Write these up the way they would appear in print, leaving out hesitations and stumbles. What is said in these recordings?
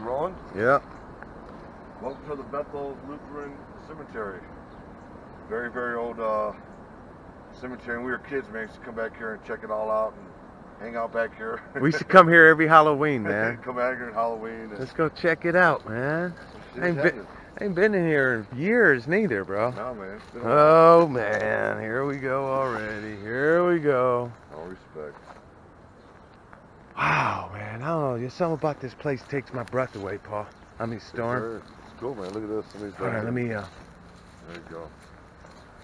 You rolling? Yeah. Welcome to the Bethel Lutheran Cemetery. Very, very old cemetery. When we were kids, man, used to come back here and check it all out and hang out back here. We used to come here every Halloween, man. Come back here on Halloween. Let's go check it out, man. I ain't been in here in years neither, bro. No, man. Oh, man. Here we go already. Here we go. All respect. Wow, man. I don't know. Just something about this place takes my breath away, Paul. I mean, Storm. It's cool, man. Look at this. All right, let me... There you go.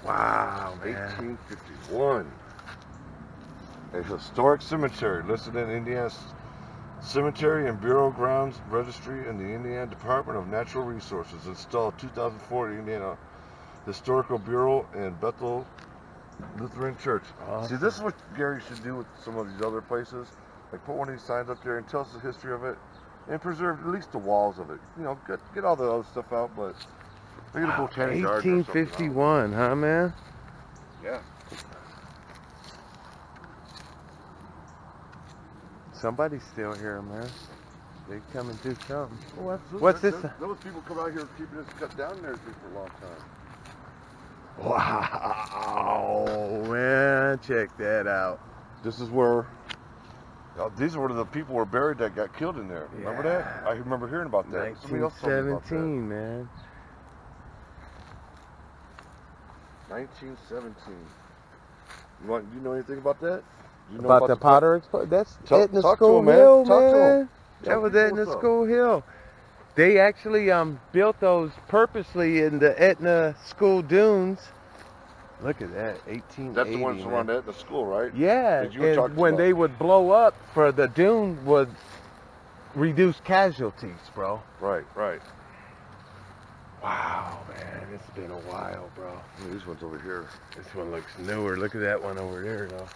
Wow, man. 1851. A historic cemetery listed in Indiana's Cemetery and Bureau Grounds Registry in the Indiana Department of Natural Resources. Installed 2004 at Indiana Historical Bureau and Bethel Lutheran Church. Awesome. See, this is what Gary should do with some of these other places. Like put one of these signs up there and tell us the history of it and preserve at least the walls of it. You know, get all the other stuff out, but look at the botanic garden. 1851, huh, man? Yeah. Somebody's still here, man. They come and do something. Oh, absolutely. What's this? Those people come out here keeping this cut down there for a long time. Wow, man, check that out. This is where these were the people were buried that got killed in there. Remember that? I remember hearing about that. 1917, man. 1917. You know anything about that? You know about the powder explosion? That's Aetna School School Hill, Talk to man. him. That was Aetna School Hill. They actually built those purposely in the Aetna School dunes. Look at that, 1880. That's the ones around Aetna School, right? Yeah, and when they would blow up for the dune would reduce casualties, bro. Right, right. Wow, man, it's been a while, bro. These ones over here. This one looks newer. Look at that one over there, though.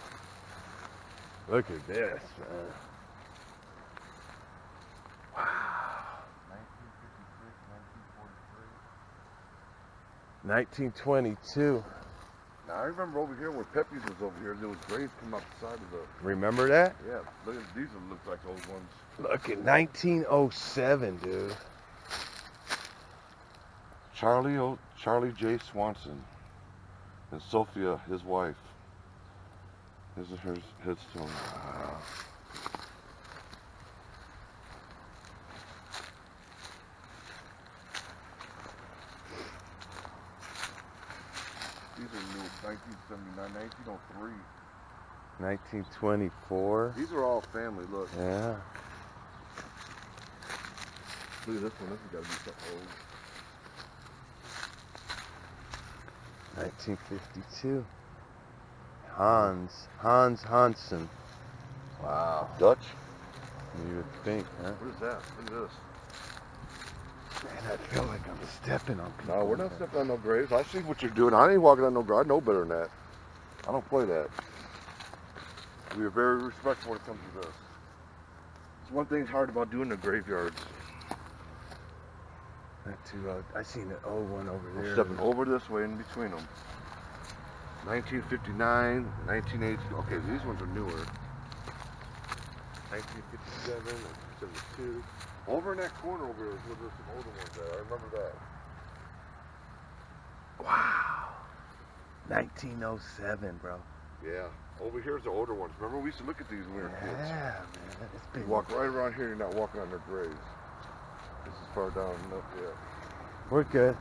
Look at this, man. Wow. 1922. Now, I remember over here when Pepe's was over here, there was graves coming up the side of the... Remember that? Yeah, look at these look like old ones. Look at 1907, dude. Charlie J. Swanson and Sophia, his wife. This is her headstone. Wow. These are new, 1979, 1903. 1924. These are all family, look. Yeah. Look at this one, this has got to be something old. 1952. Hans Hansen. Wow. Dutch? You would think, huh? What is that? Look at this. Man, I feel like I'm stepping on people. No, we're not stepping on no graves. I see what you're doing. I ain't walking on no grave. I know better than that. I don't play that. We are very respectful when it comes to this. It's one thing hard about doing the graveyards. Not too old. I seen an old one over there. I'm stepping over this way in between them. 1959, 1980. Okay, these ones are newer. 1957, 1972. Over in that corner over here is where there's some older ones there. I remember that. Wow. 1907, bro. Yeah. Over here's the older ones. Remember we used to look at these when we were kids. Yeah, man. It's been... You walk right around here, you're not walking on their graves. This is far down. Nope, yeah. We're good.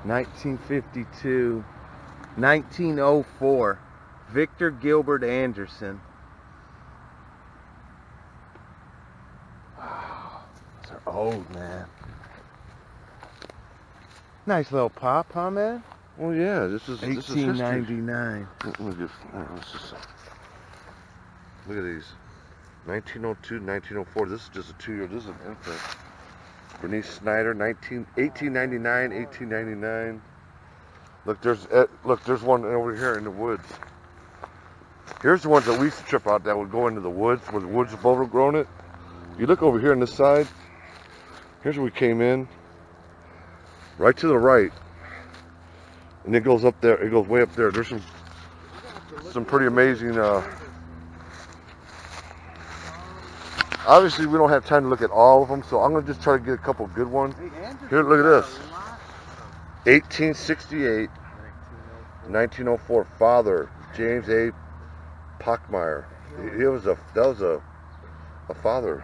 1952, 1904, Victor Gilbert Anderson. Wow, those are old, man. Nice little pop, huh, man? Well, yeah, this is 1899. Look at these. 1902, 1904. This is just a 2-year. This is an infant. Bernice Snyder, 1899, 1899. Look, there's one over here in the woods. Here's the ones that we used to trip out that would go into the woods, where the woods have overgrown it. You look over here on this side. Here's where we came in. Right to the right. And it goes up there. It goes way up there. There's some pretty amazing Obviously, we don't have time to look at all of them, so I'm going to just try to get a couple good ones. Here, look at this. 1868, 1904. Father, James A. Pockmeyer. That was a father.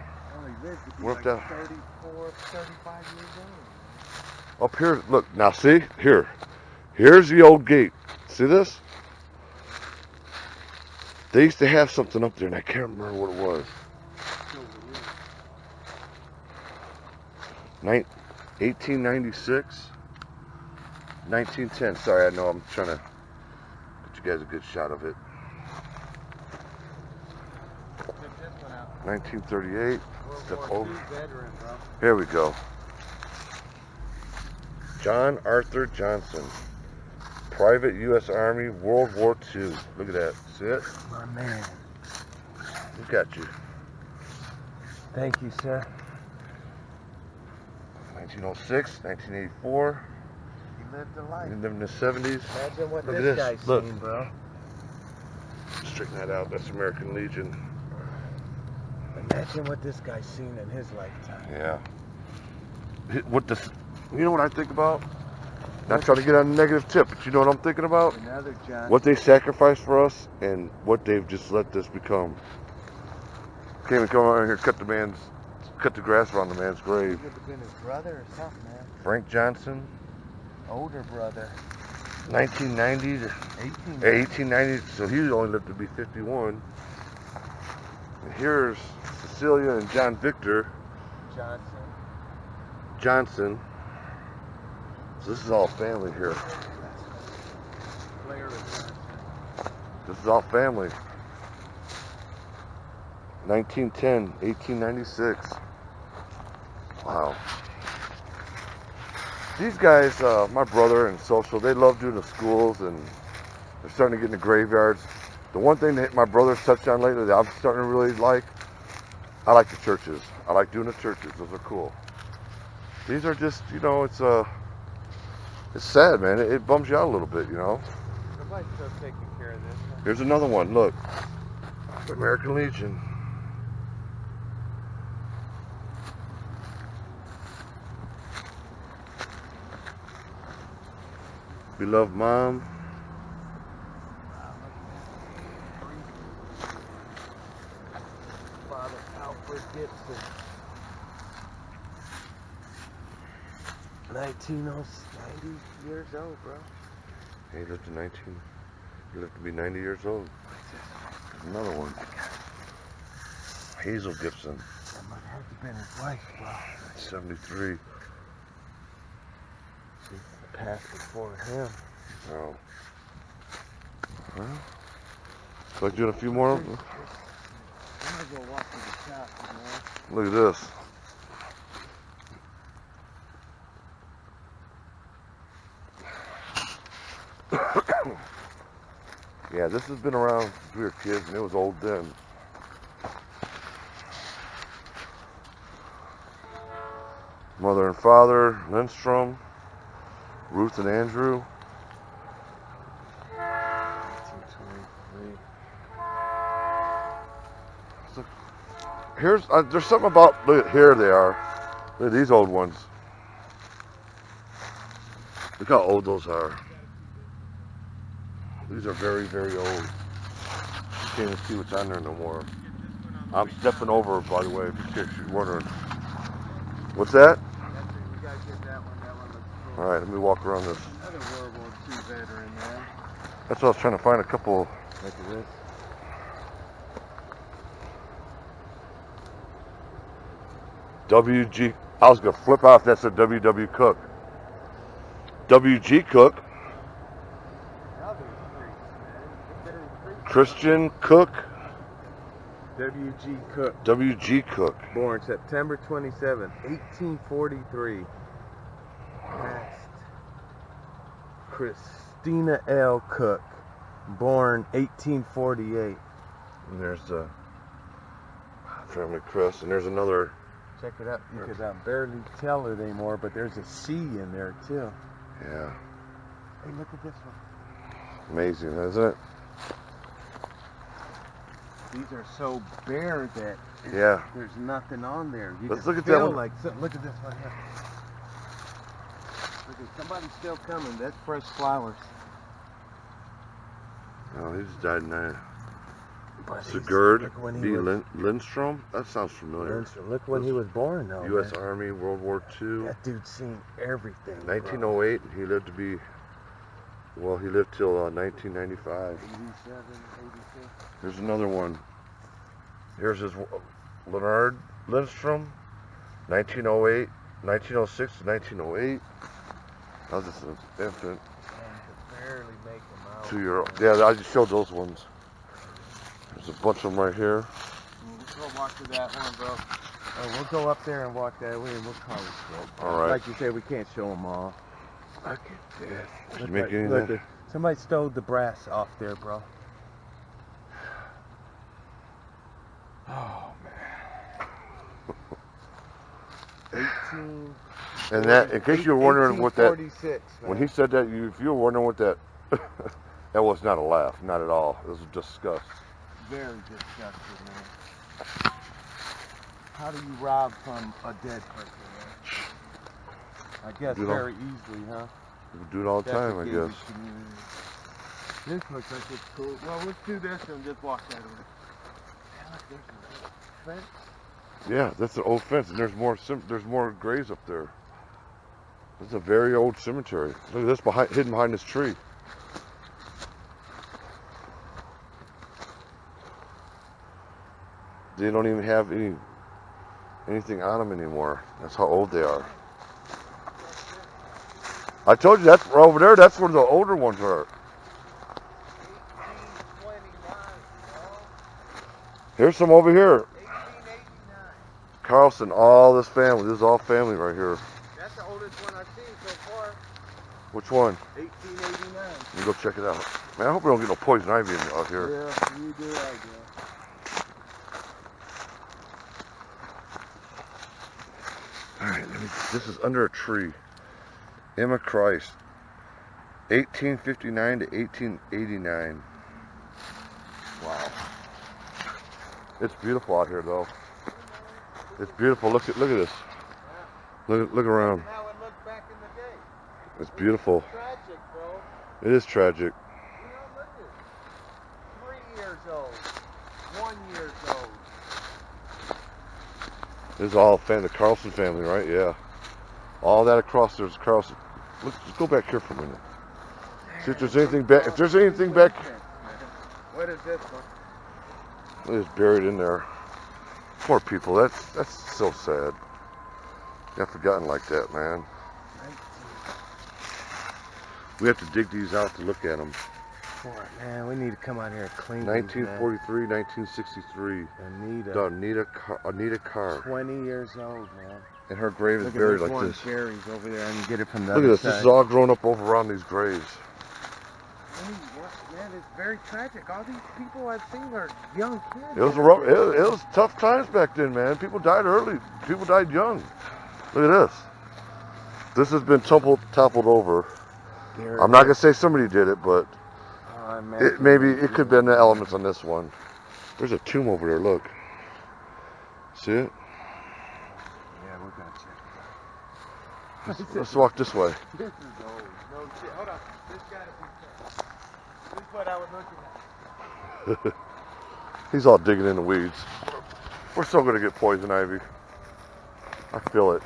Worked out. 34, 35 years old. Up here, look, now see, here's the old gate. See this? They used to have something up there, and I can't remember what it was. 1896, 1910. Sorry, I know I'm trying to get you guys a good shot of it. 1938. Step over. Here we go. John Arthur Johnson, Private U.S. Army, World War II. Look at that. See it? My man. Look at you. Thank you, sir. 1906, 1984. He lived a life. He lived in the 70s. Imagine what Look at this this. guy's Look. seen, bro. Straighten that out. That's American Legion. Imagine what this guy's seen in his lifetime. Yeah. You know what I think about? Not trying to get on a negative tip, but you know what I'm thinking about? Another John. What they sacrificed for us and what they've just let this become. Came and come around here, cut the grass around the man's grave. Could have been his brother or something, man. Frank Johnson, Older brother. 1990 to 1890, so he only lived to be 51. And here's Cecilia and John Victor Johnson. So this is all family here. This is all family. 1910, 1896. Wow. These guys, my brother and social, they love doing the schools, and they're starting to get in the graveyards. The one thing that my brother's touched on lately that I'm starting to really like, I like the churches. I like doing the churches. Those are cool. These are just, you know, it's sad, man. It bums you out a little bit, you know. Nobody's still taking care of this. Huh? Here's another one. Look, American Legion. Beloved mom. Father Alfred Gibson. 90 years old, bro. He lived to 19. He lived to be 90 years old. There's another one. Hazel Gibson. That might have to been his wife, bro. 73. She passed before him. Oh. Huh? So like doing a few more of them? I'm gonna go walk to the shop, man. Look at this. Yeah, this has been around since we were kids, and it was old then. Mother and father, Lindstrom, Ruth and Andrew. 1923. So, there's something about, look, here they are. Look at these old ones. Look how old those are. These are very, very old. You can't even see what's on there no more. I'm stepping over, by the way, if you're wondering. What's that? All right, let me walk around this. Another World War II veteran, man. That's what I was trying to find, a couple. Look at this. WG. I was going to flip out if that said W.W. Cook. W.G. Cook. Christian Cook. W.G. Cook. W.G. Cook. Born September 27th, 1843. Passed. Christina L. Cook. Born 1848. And there's the family crest. And there's another. Check it out. You could barely tell it anymore, but there's a C in there too. Yeah. Hey, look at this one. Amazing, isn't it? these are so bare that there's nothing on there. You Let's can look at that feel one. like look at this one here. Look at somebody's still coming. That's fresh flowers. Oh, he just died in that. But Sigurd B. Lindstrom? That sounds familiar. Lindstrom. Look when he was born, though. U.S. man. Army, World War II. That dude's seen everything. 1908, he lived to be, well, he lived till 1995. 87, 86. Here's another one. Here's his Leonard Lindstrom, 1908, 1906 to 1908. That was just an infant. Barely make them out. 2-year-old. Yeah, I just showed those ones. There's a bunch of them right here. Let's go walk to that one, bro. We'll go up there and walk that way, and we'll call it good. All right. Like you said, we can't show them all. Look at this. Did you make any of that? Somebody stole the brass off there, bro. Oh, man. 18. And that, in case you were wondering what that, when he man. said that, if you were wondering what that, that was not a laugh, not at all. It was disgust. Very disgusting, man. How do you rob from a dead person, man? I guess very easily, huh? People do it all the time, I guess. This looks like it's cool. Well, let's do this and just walk that way. There's a fence. Yeah, that's an old fence, and there's more graves up there. This is a very old cemetery. Look at this hidden behind this tree. They don't even have anything on them anymore. That's how old they are. I told you that's over there. That's where the older ones are. 1829, Here's some over here. 1889. Carlson, all this family. This is all family right here. That's the oldest one I've seen so far. Which one? 1889. Let me go check it out. Man, I hope we don't get no poison ivy out here. Yeah, you do, I do. Alright, this is under a tree. Emma Christ. 1859 to 1889. Wow. It's beautiful out here though. It's beautiful. Look at this. Look around. How it looked back in the day. It's beautiful. It's tragic, bro. It is tragic. You know, look at 3 years old. 1 year old. This is all the Carlson family, right? Yeah. All that across there's Carlson. Let's go back here for a minute. See if there's anything back. If there's anything back. What is this one? It's buried in there. Poor people. That's so sad. Got forgotten like that, man. We have to dig these out to look at them. Poor man, we need to come out here and clean 1943, 1963. Aetna Carr. 20 years old, man. And her grave is Look buried at this like one this. Buried over there. I can get it from the Look at other this. side. This is all grown up over around these graves. Man, it's very tragic. All these people I've seen are young kids. It was tough times back then, man. People died early. People died young. Look at this. This has been toppled over. I'm not gonna say somebody did it, but maybe it could have been the elements on this one. There's a tomb over there. Look. See it? Yeah, we're gonna check it out. Let's walk this way. This is old. No shit. Hold on. This gotta be checked. This is what I was looking at. He's all digging in the weeds. We're still gonna get poison ivy. I feel it.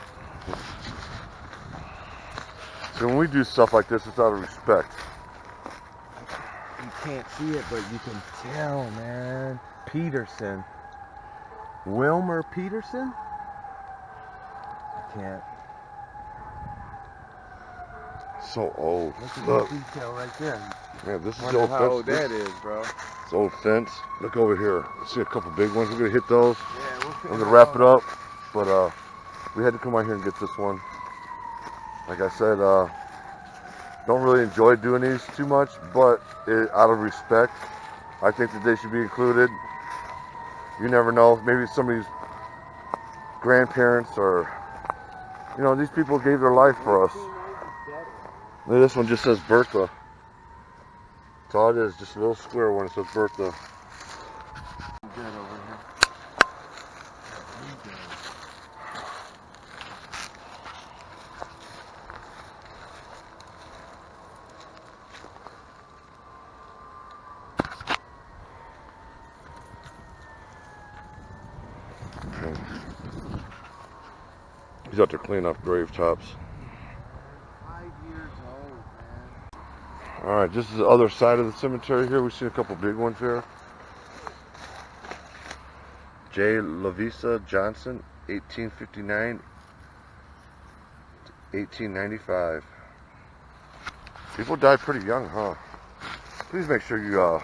So when we do stuff like this, it's out of respect. You can't see it, but you can tell, man. Peterson. Wilmer Peterson? I can't. So old. Look at Look. the detail right there. Man, this is the Wonder old how fence. old that is, bro. It's old fence. Look over here. See a couple big ones. We're gonna hit those. Yeah, I'm gonna wrap it up. But we had to come out here and get this one. Like I said, don't really enjoy doing these too much, but out of respect, I think that they should be included. You never know. Maybe somebody's grandparents or, you know, these people gave their life for us. Look, this one just says Bertha. That's all it is, just a little square one. It says Bertha. He's out there cleaning up grave tops. 5 years old, man. Alright, this is the other side of the cemetery here. We've seen a couple big ones here. J. Lavisa Johnson, 1859 to 1895. People die pretty young, huh? Please make sure you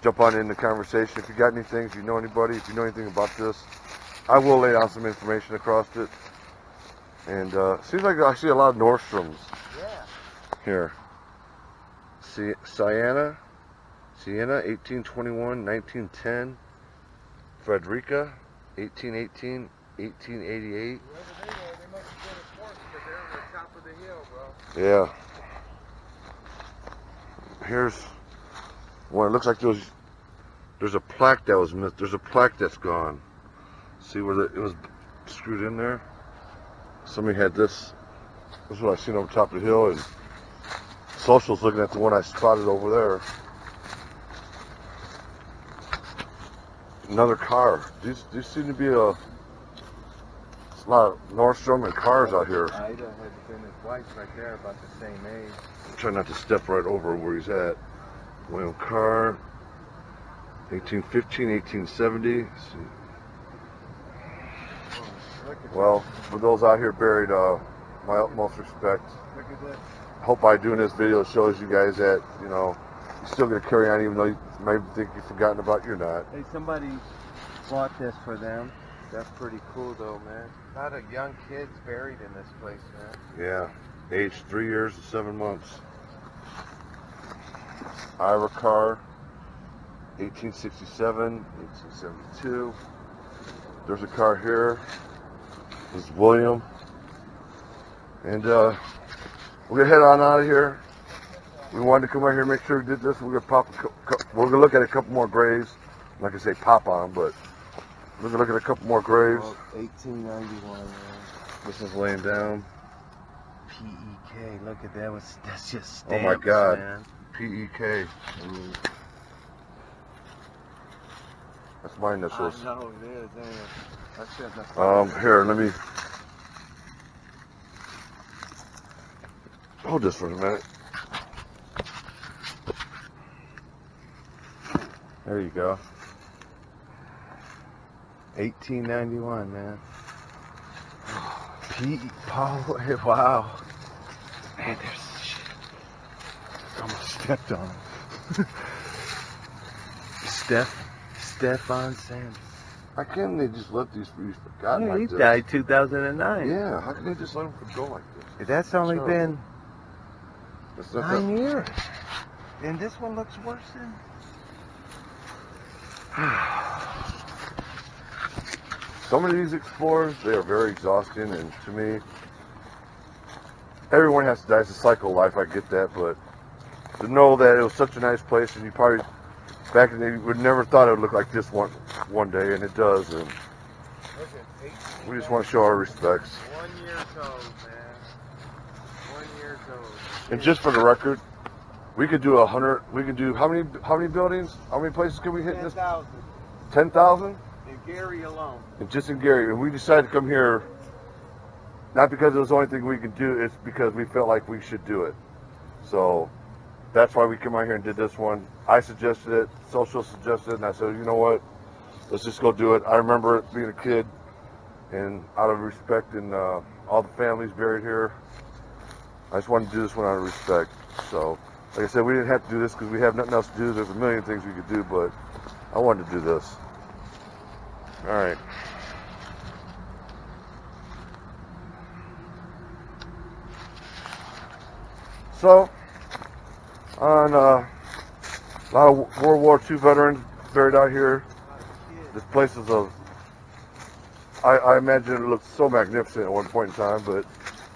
jump on in the conversation. If you got anything, if you know anybody, if you know anything about this, I will lay down some information across it. And seems like I see a lot of Nordstroms here. Sienna, 1821, 1910. Frederica, 1818, 1888. Whoever they must have been a force because they're on the top of the hill, bro. Yeah. Here's one. It looks like there's a plaque that was missed. There's a plaque that's gone. See where it was screwed in there? Somebody had this. This is what I seen over top of the hill, and Social's looking at the one I spotted over there. Another car. These seem to be a lot of Nordstrom and cars out here. Ida had been his wife right there, about the same age. I'm trying not to step right over where he's at. William Carr, 1815, 1870. Well, for those out here buried, my utmost respect. Look at this. Hope by doing this video shows you guys that, you know, you're still going to carry on even though you maybe think you've forgotten about you're not. Hey, somebody bought this for them. That's pretty cool though, man. A lot of young kids buried in this place, man. Yeah, aged 3 years and 7 months. Ira Carr, 1867, 1872. There's a car here. This is William. And we're gonna head on out of here. We wanted to come out here and make sure we did this. We're gonna look at a couple more graves. I'm not gonna say pop on them, but we're gonna look at a couple more graves. 1891, man. This is laying down. PEK, look at that. That's just stamps, Oh my God. man. PEK. That's my initials. I know it is, ain't it? That's Here, let me hold this for a minute. There you go. 1891, man. Paul, wow. Man, there's shit. Almost stepped on him. Stefan Sanders. How can they just let these be forgotten Yeah, like he this? died 2009. Yeah, how can they just let them go like this? That's only Sure. been That's not 9 years. And this one looks worse than... Some of these explorers, they are very exhausting, and to me, everyone has to die. It's a cycle of life, I get that, but to know that it was such a nice place, and you probably, back in the day, you would never thought it would look like this one day, and it does, and we just want to show our respects. 1 year old, man. 1 year old. And just for the record, we could do 100, we could do, how many buildings, how many places can we hit in this? 10,000 10,000? in Gary alone. And just in Gary, and we decided to come here not because it was the only thing we could do, it's because we felt like we should do it. So that's why we came out here and did this one. I suggested it, Social suggested it, and I said, you know what, let's just go do it. I remember being a kid, and out of respect and all the families buried here, I just wanted to do this one out of respect. So, like I said, we didn't have to do this because we have nothing else to do. There's a million things we could do, but I wanted to do this. All right. So, on a lot of World War II veterans buried out here. This place is I imagine it looked so magnificent at one point in time, but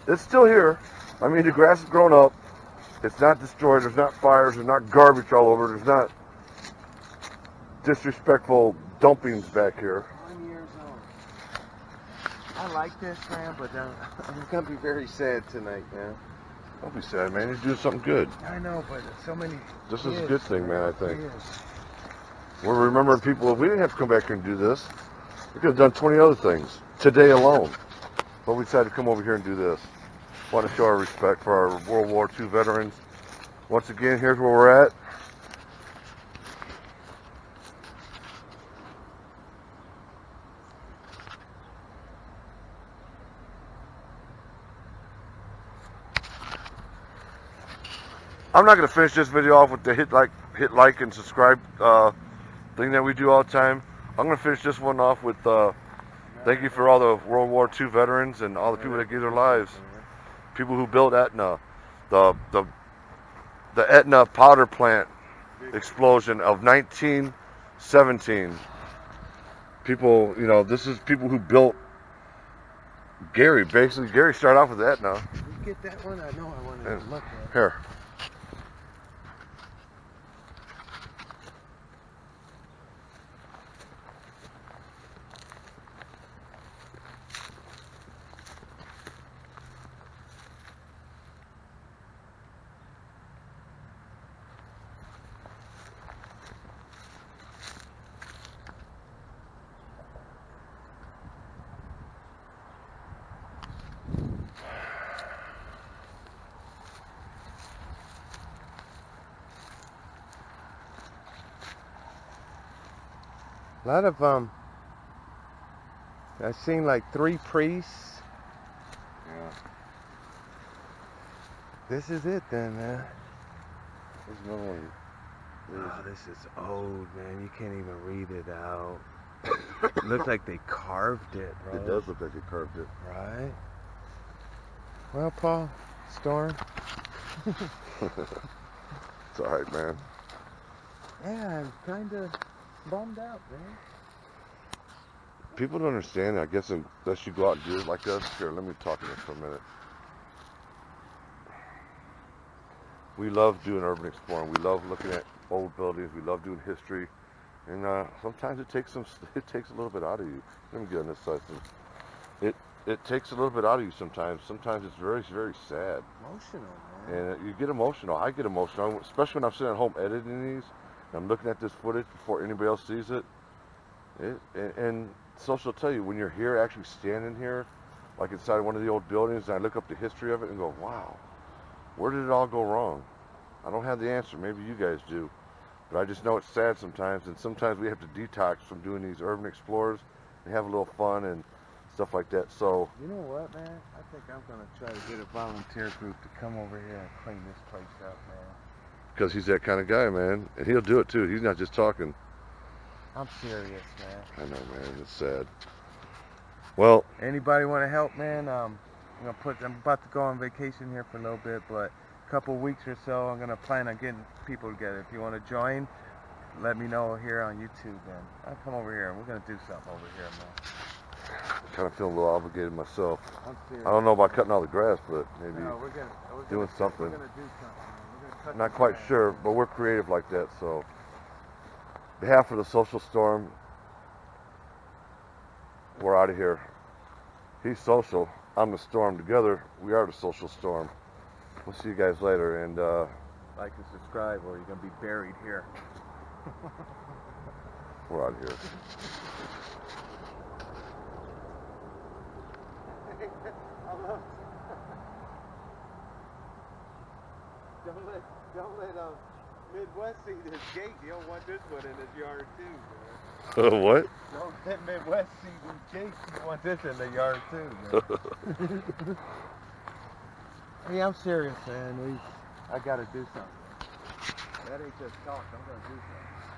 it's still here. I mean, the grass has grown up. It's not destroyed. There's not fires. There's not garbage all over. There's not disrespectful dumpings back here. 1 year old. I like this, man, but I'm gonna be very sad tonight, man. Don't be sad, man. You're doing something good. I know, but so many. This is a good thing, man, I think. We're remembering people. If we didn't have to come back here and do this, we could have done 20 other things today alone. But we decided to come over here and do this. Want to show our respect for our World War II veterans. Once again, here's where we're at. I'm not going to finish this video off with the hit like and subscribe thing that we do all the time. I'm going to finish this one off with thank you for all the World War II veterans and all the people that gave their lives. People who built Aetna. The Aetna Powder Plant explosion of 1917. People, you know, this is people who built Gary. Basically, Gary started off with Aetna. You get that one? I know I wanted to look at it. Here. A lot of I've seen like 3 priests. Yeah. This is it then, man. There's another one. Oh, this is old, man. You can't even read it out. Looks like they carved it, bro. It does look like they carved it. Right? Well, Paul, Storm. It's alright, man. Yeah, I'm kind of bummed out, man. People don't understand, I guess, unless you go out and do it like us. Here, let me talk to this for a minute. We love doing urban exploring. We love looking at old buildings. We love doing history. And sometimes it takes a little bit out of you. Let me get on this side. It takes a little bit out of you sometimes. Sometimes it's very, very sad. Emotional, man. And you get emotional. I get emotional, especially when I'm sitting at home editing these. And I'm looking at this footage before anybody else sees it. And Social will tell you, when you're here, actually standing here, like inside one of the old buildings, and I look up the history of it and go, wow, where did it all go wrong? I don't have the answer. Maybe you guys do. But I just know it's sad sometimes, and sometimes we have to detox from doing these urban explorers and have a little fun and stuff like that. So, you know what, man? I think I'm going to try to get a volunteer group to come over here and clean this place up, man. because he's that kind of guy, man. And he'll do it, too. He's not just talking. I'm serious, man. I know, man. It's sad. Well, Anybody want to help, man? I'm about to go on vacation here for a little bit, but a couple weeks or so, I'm gonna plan on getting people together. If you want to join, let me know here on YouTube, man. I'll come over here and we're gonna do something over here, man. I kind of feel a little obligated myself. I'm serious. I don't know about cutting all the grass, but maybe No, we're doing something. We're gonna do something, man. We're gonna cut Not the quite grass. sure, but we're creative like that. So, on behalf of the Social Storm, we're out of here. He's social. I'm the storm. Together, we are the Social Storm. We'll see you guys later, and Like and subscribe, or you're gonna be buried here. we're out of here. Don't let Midwest see this gate. You don't want this one in his yard too, man. What? Don't let Midwest see this gate. You want this in the yard too, man. Hey, I'm serious, man. I gotta do something. That ain't just talk. I'm gonna do something.